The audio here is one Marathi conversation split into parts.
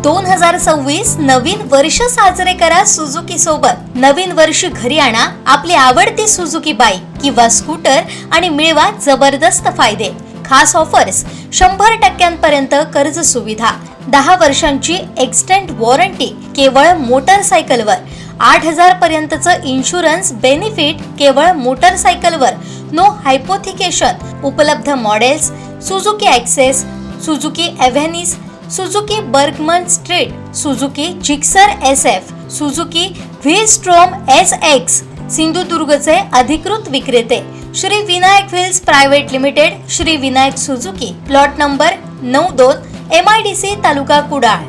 2026 नवीन वर्ष साजरे करा सुझुकी सोबत। नवीन वर्ष घरी आणा आपली आवडती सुझुकी बाईक किंवा स्कूटर आणि मिळवा जबरदस्त फायदे। खास ऑफर्स 100% कर्ज सुविधा, 10 वर्षांची एक्सटेंड वॉरंटी केवळ मोटरसायकलवर, 8000 पर्यंतचं इन्शुरन्स बेनिफिट केवळ मोटरसायकलवर, नो हायपोथिकेशन। उपलब्ध models Suzuki access, Suzuki Avenis, Suzuki Burgman street, Suzuki Gixxer SF, Suzuki V Strom SX। सिंधुदुर्गचे अधिकृत विक्रेते Shri Vinayak wheels private limited, Shri Vinayak Suzuki, plot number 92, MIDC, taluka Kudal.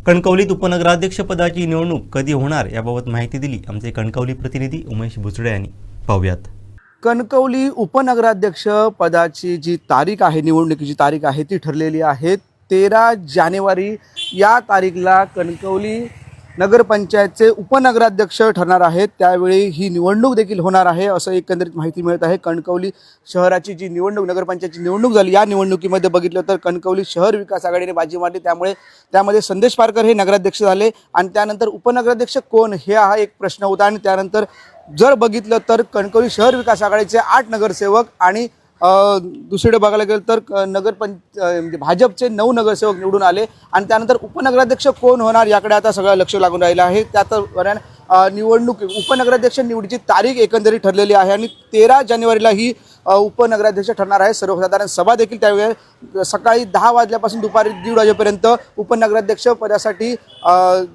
कणकवलीत उपनगराध्यक्ष पदाची निवडणूक कधी होणार याबाबत माहिती दिली आमचे कणकवली प्रतिनिधी उमेश भुजडे यांनी। पाहूयात। कणकवली उपनगराध्यक्ष पदाची जी तारीख आहे, निवडणुकीची तारीख आहे ती ठरलेली आहे 13 जानेवारी। या तारीखला कणकवली नगरपंचायतचे उपनगराध्यक्ष ठरणार आहेत, त्यावेळी ही निवडणूक देखील होणार आहे असं एकंदरीत माहिती मिळत आहे। कणकवली शहराची जी निवडणूक, नगरपंचायतची निवडणूक झाली, या निवडणुकीमध्ये बघितलं तर कणकवली शहर विकास आघाडीने बाजी मारली, त्यामुळे त्यामध्ये संदेश पारकर हे नगराध्यक्ष झाले आणि त्यानंतर उपनगराध्यक्ष कोण हे हा एक प्रश्न होता। आणि त्यानंतर जर बघितलं तर कणकवली शहर विकास आघाडीचे 8 नगरसेवक आणि दुसरीकडे बघायला गेलं तर म्हणजे भाजपचे 9 नगरसेवक निवडून आले आणि त्यानंतर उपनगराध्यक्ष कोण होणार याकडे आता सगळं लक्ष लागून राहिलं आहे। त्यात निवडणूक उपनगराध्यक्ष निवडीची तारीख एकंदरीत ठरलेली आहे आणि 13 जानेवारीला ही उपनगराध्यक्ष ठरणार आहे। सर्वसाधारण सभा देखील त्यावेळी सकाळी 10 वाजल्यापासून दुपारी 1:30 वाजेपर्यंत उपनगराध्यक्ष पदासाठी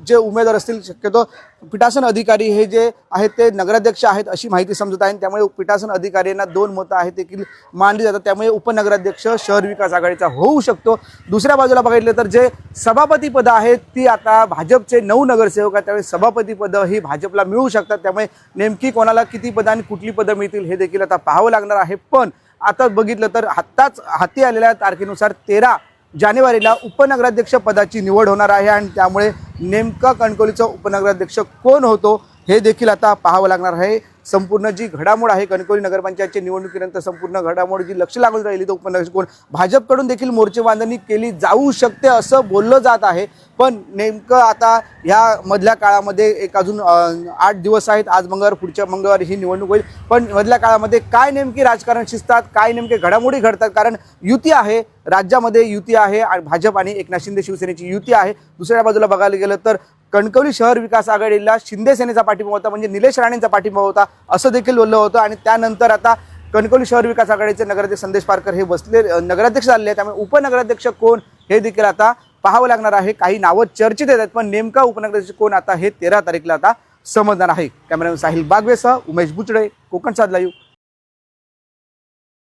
जे उमेदवार असतील, शक्यतो पीठासन अधिकारी हे जे आहेत ते नगराध्यक्ष आहेत अशी माहिती समजत आहे। त्यामुळे पीठासन अधिकाऱ्यांना 2 मतं आहेत देखील मानली जातात, त्यामुळे उपनगराध्यक्ष शहर विकास आघाडीचा होऊ शकतो। दुसऱ्या बाजूला बघितलं तर जे सभापती पद आहेत ती आता भाजपचे 9 नगरसेवक आहेत, त्यामुळे सभापती पद ही भाजपला मिळू शकतात। त्यामुळे नेमकी कोणाला किती पदं आणि कुठली पदं मिळतील हे देखील आता पाहावं लागणार आहे। पण आता बघितलं तर हाती आलेल्या तारखेनुसार 13 जानेवारीला उपनगराध्यक्ष पदाची निवड होणार आहे आणि त्यामुळे नेमका कणकवलीचा उपनगराध्यक्ष कोण होतो हे देखील आता पाहावं लागणार आहे। संपूर्ण जी घडामोड आहे कणकवली नगरपंचायतच्या निवडणुकीनंतर संपूर्ण घडामोड जी लक्ष लागून राहिली तर उपनगराध्यक्ष कोण, भाजपकडून देखील मोर्चे बांधणी केली जाऊ शकते असं बोललं जात आहे। पण नेमकं आता ह्या मधल्या काळामध्ये एक अजून 8 दिवस आहेत, आज मंगळवार, पुढच्या मंगळवारी ही निवडणूक होईल। पण मधल्या काळामध्ये काय नेमकी राजकारण शिजतात, काय नेमके घडामोडी घडतात, कारण युती आहे, राज्यामध्ये युती आहे आणि भाजप आणि एकनाथ शिंदे शिवसेनेची युती आहे। दुसऱ्या बाजूला बघायला गेलं तर कणकवली शहर विकास आघाडीला शिंदे सेनेचा पाठिंबा होता, म्हणजे निलेश राणेंचा पाठिंबा होता असं देखील बोललं होतं। आणि त्यानंतर आता कणकवली शहर विकास आघाडीचे नगराध्यक्ष संदेश पारकर हे बसले नगराध्यक्ष झाले, त्यामुळे उपनगराध्यक्ष कोण हे देखील आता पाहावं लागणार आहे। काही नावं चर्चेत येतात, पण नेमका उपनगराध्यक्ष कोण आता हे 13 तारीखला आता समजणार आहे। कॅमेरामॅन साहिल बागवेसह उमेश भुजडे, कोकण साध लाईव्ह।